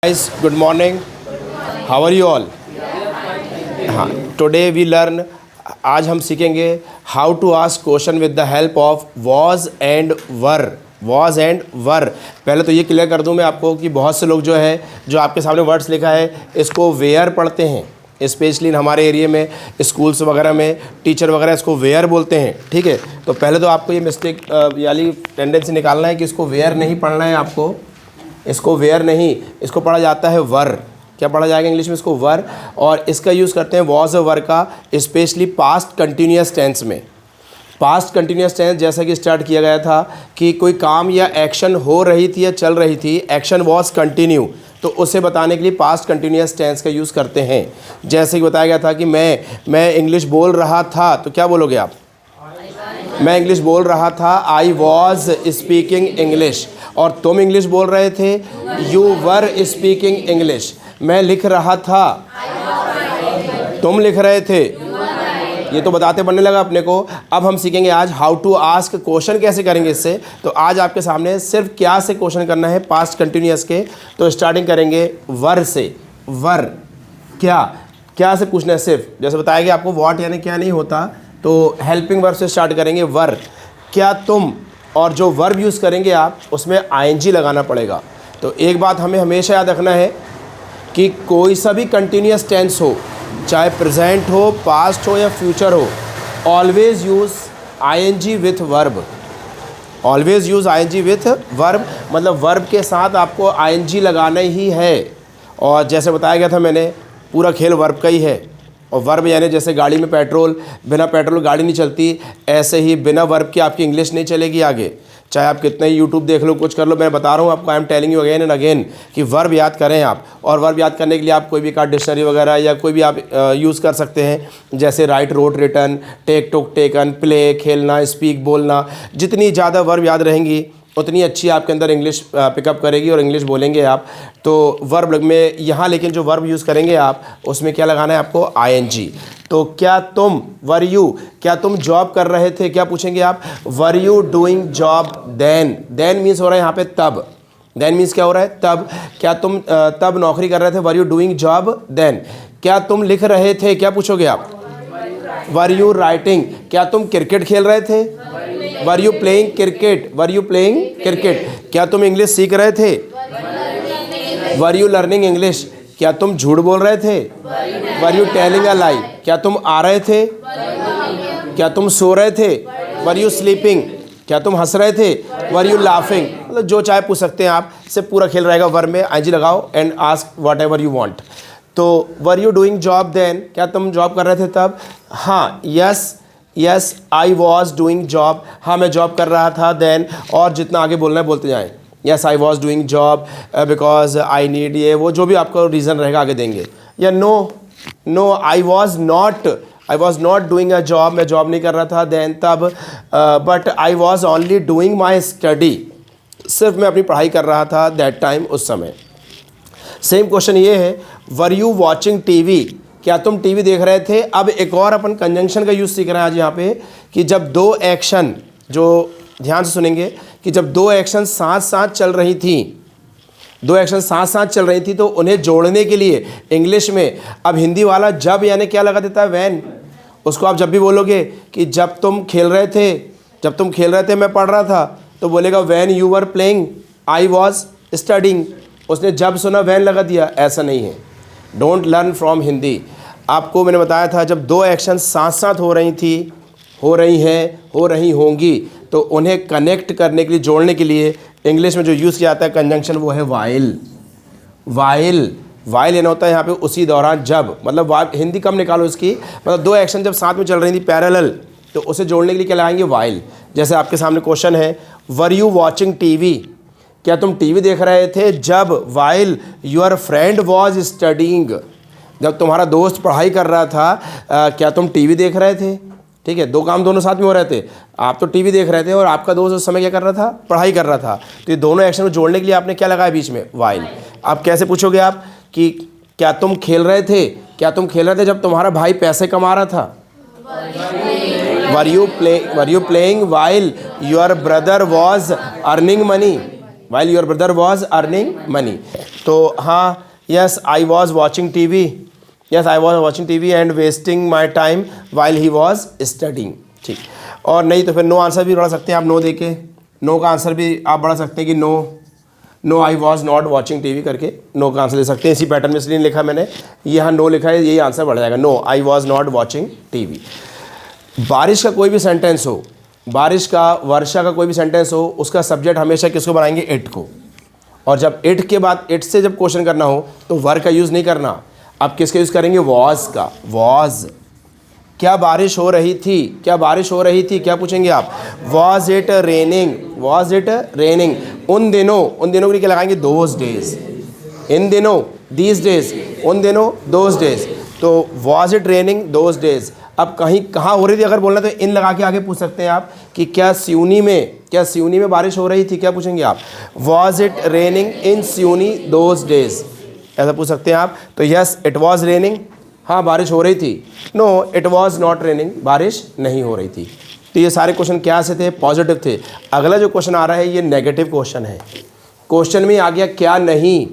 Guys, good morning. How are you all? हाँ, today we learn. आज हम सीखेंगे how to ask question with the help of was and were. was and were. पहले तो ये clear कर दूं मैं आपको कि बहुत से लोग जो आपके सामने वर्ड्स लिखा है इसको वेयर पढ़ते हैं, स्पेशली हमारे एरिया में स्कूल्स वगैरह में टीचर वगैरह इसको वेयर बोलते हैं। ठीक है, तो पहले तो आपको ये मिस्टेक यानी टेंडेंसी निकालना है कि इसको वेयर नहीं पढ़ना है आपको, इसको वेयर नहीं, इसको पढ़ा जाता है वर। क्या पढ़ा जाएगा इंग्लिश में? इसको वर। और इसका यूज़ करते हैं वॉज और वर का स्पेशली पास्ट कंटिन्यूस टेंस में। पास्ट कंटिन्यूस टेंस जैसा कि स्टार्ट किया गया था कि कोई काम या एक्शन हो रही थी या चल रही थी, एक्शन वॉज कंटिन्यू, तो उसे बताने के लिए पास्ट कंटिन्यूस टेंस का यूज़ करते हैं। जैसे कि बताया गया था कि मैं इंग्लिश बोल रहा था, तो क्या बोलोगे आप? मैं इंग्लिश बोल रहा था, आई वॉज स्पीकिंग इंग्लिश। और तुम इंग्लिश बोल रहे थे, यू वर स्पीकिंग इंग्लिश। मैं लिख रहा था, तुम लिख रहे थे। ये तो बताते बनने लगा अपने को। अब हम सीखेंगे आज हाउ टू आस्क क्वेश्चन कैसे करेंगे इससे। तो आज आपके सामने सिर्फ क्या से क्वेश्चन करना है पास्ट कंटिन्यूअस के। तो स्टार्टिंग करेंगे वर से। वर क्या से पूछना है सिर्फ। जैसे बताया गया आपको व्हाट यानी क्या नहीं होता, तो हेल्पिंग वर्ब से स्टार्ट करेंगे वर। क्या तुम, और जो वर्ब यूज़ करेंगे आप उसमें आईएनजी लगाना पड़ेगा। तो एक बात हमें हमेशा याद रखना है कि कोई सा भी कंटिन्यूअस टेंस हो, चाहे प्रेजेंट हो, पास्ट हो या फ्यूचर हो, always use ING with verb. Always use ING with verb, मतलब वर्ब के साथ आपको आईएनजी लगाना ही है। और जैसे बताया गया था मैंने, पूरा खेल वर्ब का ही है। और वर्ब यानी जैसे गाड़ी में पेट्रोल, बिना पेट्रोल गाड़ी नहीं चलती, ऐसे ही बिना वर्ब के आपकी इंग्लिश नहीं चलेगी आगे। चाहे आप कितना ही यूट्यूब देख लो, कुछ कर लो, मैं बता रहा हूँ आपको, I am telling you again and again कि वर्ब याद करें आप। और वर्ब याद करने के लिए आप कोई भी कार्ड, डिक्शनरी वगैरह या कोई भी आप यूज़ कर सकते हैं। जैसे राइट, रोट, रिटन, टेक, टुक, टेकन, प्ले, खेलना, स्पीक, बोलना। जितनी ज़्यादा वर्ब याद रहेंगी उतनी अच्छी आपके अंदर इंग्लिश पिकअप करेगी और इंग्लिश बोलेंगे आप। तो वर्ब में यहाँ लेकिन जो वर्ब यूज़ करेंगे आप उसमें क्या लगाना है आपको? आईएनजी। तो क्या तुम, वर यू, क्या तुम जॉब कर रहे थे? क्या पूछेंगे आप? Were you doing job then? Then means हो रहा है यहाँ पे तब। देन मीन्स क्या हो रहा है? तब। क्या तुम तब नौकरी कर रहे थे? Were you doing job then? क्या तुम लिख रहे थे? क्या पूछोगे आप? Were you writing? क्या तुम क्रिकेट खेल रहे थे? Were you playing cricket? Were you playing cricket? क्या तुम इंग्लिश सीख रहे थे? Were you learning English? क्या तुम झूठ बोल रहे थे? Were you telling a lie? क्या तुम आ रहे थे? क्या तुम सो रहे थे? Were you sleeping? क्या तुम हंस रहे थे? Were you laughing? मतलब जो चाहे पूछ सकते हैं आप, से पूरा खेल रहेगा। वर्ब में आईएनजी लगाओ and ask whatever you want. तो were you doing job then? क्या तुम जॉब कर रहे थे तब? हाँ, yes I was doing job. हाँ, मैं जॉब कर रहा था देन। और जितना आगे बोलना है बोलते जाएं। Yes I was doing job because I need, ये वो जो भी आपको रीज़न रहेगा आगे देंगे। या no I was not doing a job, मैं जॉब नहीं कर रहा था देन तब। But I was only doing my study, सिर्फ मैं अपनी पढ़ाई कर रहा था दैट टाइम, उस समय। सेम क्वेश्चन ये है, वर यू वॉचिंग टीवी? क्या तुम टीवी देख रहे थे? अब एक और अपन कंजंक्शन का यूज़ सीख रहे हैं आज यहाँ पे कि जब दो एक्शन, जो ध्यान से सुनेंगे, कि जब दो एक्शन साथ साथ चल रही थी तो उन्हें जोड़ने के लिए इंग्लिश में अब हिंदी वाला जब यानी क्या लगा देता है? व्हेन। उसको आप जब भी बोलोगे कि जब तुम खेल रहे थे मैं पढ़ रहा था, तो बोलेगा when you were playing I was studying. उसने जब सुना व्हेन लगा दिया, ऐसा नहीं है। Don't learn from Hindi. आपको मैंने बताया था जब दो एक्शन साथ साथ हो रही हैं, हो रही होंगी, तो उन्हें कनेक्ट करने के लिए, जोड़ने के लिए इंग्लिश में जो यूज़ किया जाता है कंजंक्शन, वो है वाइल यानी होता है यहाँ पे उसी दौरान, जब। मतलब हिंदी कम निकालो इसकी, मतलब दो एक्शन जब साथ में चल रही थी पैरेलल, तो उसे जोड़ने के लिए क्या लगाएंगे? वाइल। जैसे आपके सामने क्वेश्चन है, वर यू वॉचिंग टीवी? क्या तुम टीवी देख रहे थे जब? While your friend was studying? जब तुम्हारा दोस्त पढ़ाई कर रहा था, क्या तुम टीवी देख रहे थे? ठीक है, दो काम दोनों साथ में हो रहे थे। आप तो टीवी देख रहे थे और आपका दोस्त उस समय क्या कर रहा था? पढ़ाई कर रहा था। तो ये दोनों एक्शन को जोड़ने के लिए आपने क्या लगाया बीच में? वाइल। आप कैसे पूछोगे आप कि क्या तुम खेल रहे थे? क्या तुम खेल रहे थे जब तुम्हारा भाई पैसे कमा रहा था? वर you playing while your brother was earning money? While your brother was earning money. तो हाँ, yes I was watching TV, yes I was watching TV and wasting my time while he was studying. ठीक, और नहीं तो फिर no answer भी बढ़ा सकते हैं आप, नो देके नो का आंसर भी आप बढ़ा सकते हैं कि no I was not watching TV करके नो का आंसर ले सकते हैं। इसी पैटर्न में इसलिए लिखा मैंने, यहाँ नो लिखा है, यही आंसर बढ़ जाएगा, no I was not watching TV. बारिश का कोई भी सेंटेंस हो, बारिश का, वर्षा का कोई भी सेंटेंस हो, उसका सब्जेक्ट हमेशा किसको बनाएंगे? इट को। और जब इट के बाद, इट से जब क्वेश्चन करना हो तो वर का यूज़ नहीं करना, आप किसका यूज़ करेंगे? वॉज का। वॉज, क्या बारिश हो रही थी? क्या बारिश हो रही थी? क्या पूछेंगे आप? Was it raining? Was it raining? उन दिनों, उन दिनों के लिए क्या लगाएंगे? Those days. इन दिनों, दीज डेज, उन दिनों, दोज डेज। तो was it raining those days. अब कहीं कहाँ हो रही थी अगर बोलना तो इन लगा के आगे पूछ सकते हैं आप कि क्या सिवनी में, क्या सिवनी में बारिश हो रही थी? क्या पूछेंगे आप? Was it raining in Seoni those days, ऐसा पूछ सकते हैं आप। तो यस इट वॉज रेनिंग, हाँ बारिश हो रही थी। No it was not raining, बारिश नहीं हो रही थी। तो ये सारे क्वेश्चन क्या से थे? पॉजिटिव थे। अगला जो क्वेश्चन आ रहा है ये नेगेटिव क्वेश्चन है। क्वेश्चन में आ गया क्या नहीं,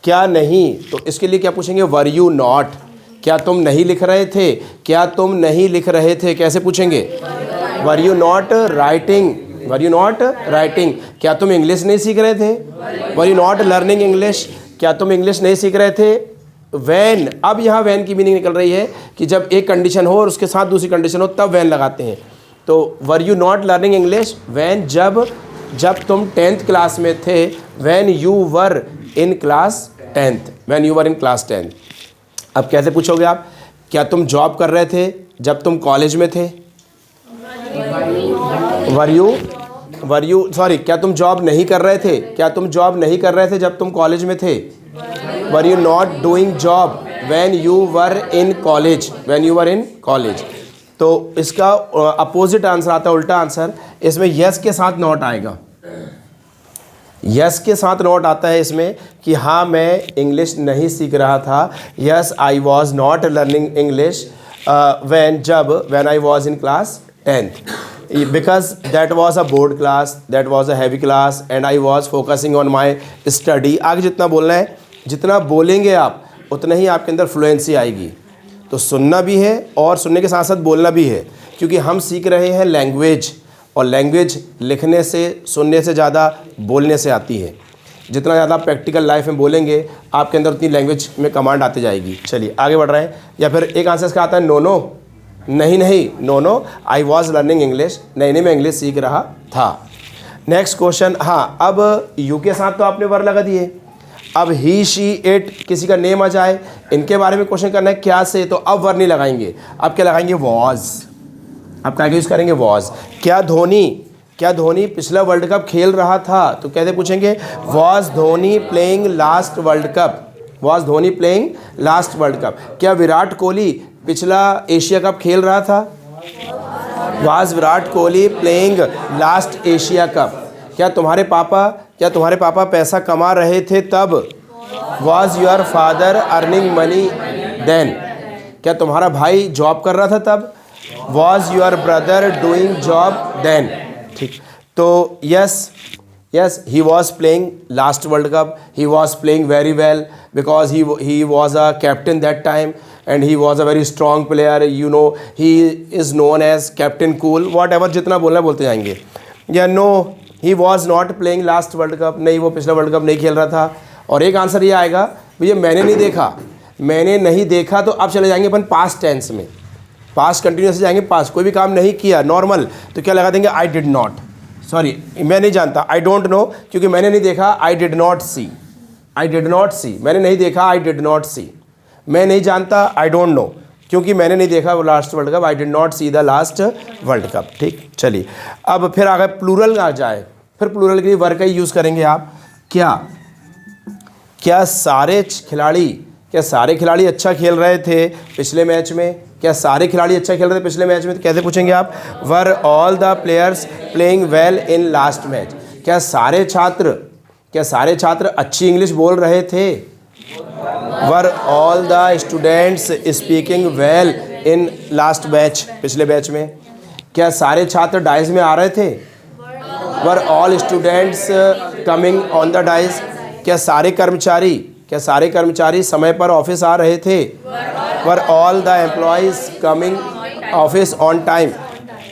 क्या नहीं, तो इसके लिए क्या पूछेंगे? वर यू नॉट, क्या तुम नहीं लिख रहे थे? क्या तुम नहीं लिख रहे थे? कैसे पूछेंगे? वर you not writing, were you not writing, क्या तुम इंग्लिश नहीं सीख रहे थे? Were you not learning English, क्या तुम इंग्लिश नहीं सीख रहे थे? वैन, अब यहाँ वैन की मीनिंग निकल रही है कि जब एक कंडीशन हो और उसके साथ दूसरी कंडीशन हो तब वैन लगाते हैं। तो were you not learning English when, जब तुम 10th क्लास में थे। When you were in class 10th, when you were in class 10th। अब कैसे पूछोगे आप? क्या तुम जॉब कर रहे थे जब तुम कॉलेज में थे? वर यू सॉरी, क्या तुम जॉब नहीं कर रहे थे? क्या तुम जॉब नहीं कर रहे थे जब तुम कॉलेज में थे? Were you not doing job when you were in college, when you were in college. तो इसका अपोजिट आंसर आता है, उल्टा आंसर। इसमें यस के साथ नॉट आएगा, यस के साथ नॉट आता है इसमें कि हाँ मैं इंग्लिश नहीं सीख रहा था। Yes I was not learning English when I was in class 10th, because that was a board class, that was a heavy class and I was focusing on my study। आगे जितना बोलना है, जितना बोलेंगे आप उतना ही आपके अंदर फ्लुएंसी आएगी। तो सुनना भी है और सुनने के साथ साथ बोलना भी है, क्योंकि हम सीख रहे हैं लैंग्वेज, और लैंग्वेज लिखने से, सुनने से ज़्यादा बोलने से आती है। जितना ज़्यादा प्रैक्टिकल लाइफ में बोलेंगे आपके अंदर उतनी लैंग्वेज में कमांड आती जाएगी। चलिए आगे बढ़ रहे हैं। या फिर एक आंसर इसका आता है नो नो, नहीं नहीं, no no I was learning English, नहीं नहीं मैं इंग्लिश सीख रहा था। नेक्स्ट क्वेश्चन, हाँ अब यू के साथ तो आपने वर लगा दिए, अब ही शी इट किसी का नेम आ जाए, इनके बारे में क्वेश्चन करना है क्या से, तो अब वर नहीं लगाएंगे, अब क्या लगाएंगे? वॉज। अब क्या यूज़ करेंगे? वॉज। क्या धोनी पिछला वर्ल्ड कप खेल रहा था? तो कैसे पूछेंगे? Was Dhoni playing last world cup, was Dhoni playing last world cup. क्या विराट कोहली पिछला एशिया कप खेल रहा था? Was Virat Kohli playing last Asia cup. क्या तुम्हारे पापा पैसा कमा रहे थे तब? Was your father earning money then. क्या तुम्हारा भाई जॉब कर रहा था तब? Was your brother doing job then. ठीक, तो yes he was playing last world cup, he was playing very well because he was a captain that time and he was a very strong player, you know, he is known as Captain Cool, whatever, जितना बोलना बोलते जाएंगे। या no he was not playing last world cup, नहीं वो पिछला world cup नहीं खेल रहा था। और एक आंसर ये आएगा भैया मैंने नहीं देखा, मैंने नहीं देखा, तो अब चले जाएंगे अपन पास्ट टेंस में, पास्ट कंटिन्यूस से जाएंगे पास्ट, कोई भी काम नहीं किया नॉर्मल, तो क्या लगा देंगे? आई डिड नॉट, सॉरी मैं नहीं जानता, आई डोंट नो, क्योंकि मैंने नहीं देखा, I did not see, I did not see, मैंने नहीं देखा, आई डिड नॉट सी। मैं नहीं जानता, आई डोंट नो, क्योंकि मैंने नहीं देखा वो last world cup, I did not see the last world cup. ठीक, चलिए अब फिर आगे प्लूरल आ जाए, फिर प्लूरल के लिए वर का ही यूज़ करेंगे आप। क्या सारे खिलाड़ी अच्छा खेल रहे थे पिछले मैच में? क्या सारे खिलाड़ी अच्छा खेल रहे थे पिछले मैच में? तो कैसे पूछेंगे आप? Were all the players playing well in last match. क्या सारे छात्र अच्छी इंग्लिश बोल रहे थे? Were all the students speaking well in last batch, पिछले बैच में। क्या सारे छात्र डाइस में आ रहे थे? Were all students coming on the dice, क्या सारे कर्मचारी समय पर ऑफिस आ रहे थे? Were all the employees coming office on time?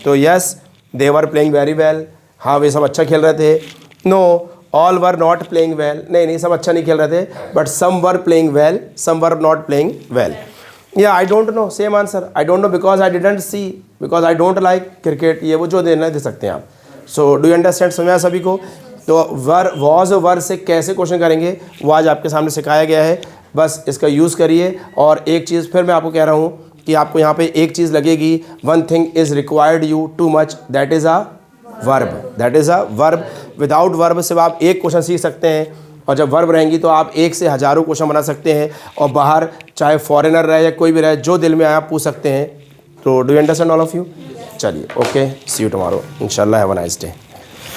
तो yes, they were playing very well, हाँ वे सब अच्छा खेल रहे थे। No, all were not playing well, नहीं सब अच्छा नहीं खेल रहे थे, but some were playing well, some were not playing well. Yeah I don't know, same answer, I don't know because I didn't see, because I don't like cricket, ये वो जो देना दे सकते हैं आप। सो डू यू अंडरस्टैंड, समझ आया सभी को? तो वर, वॉज, वर से कैसे क्वेश्चन करेंगे वो आज आपके सामने सिखाया गया है, बस इसका यूज़ करिए। और एक चीज़ फिर मैं आपको कह रहा हूँ कि आपको यहाँ पे एक चीज़ लगेगी, one thing is required you too much, that is a verb, that is a verb. Without verb सिर्फ आप एक क्वेश्चन सीख सकते हैं, और जब वर्ब रहेंगी तो आप एक से हज़ारों क्वेश्चन बना सकते हैं, और बाहर चाहे फॉरेनर रहे या कोई भी रहे, जो दिल में आया आप पूछ सकते हैं। तो do you understand all of you? चलिए, ओके, सी यू टुमारो, इंशाल्लाह, हैव अ नाइस डे।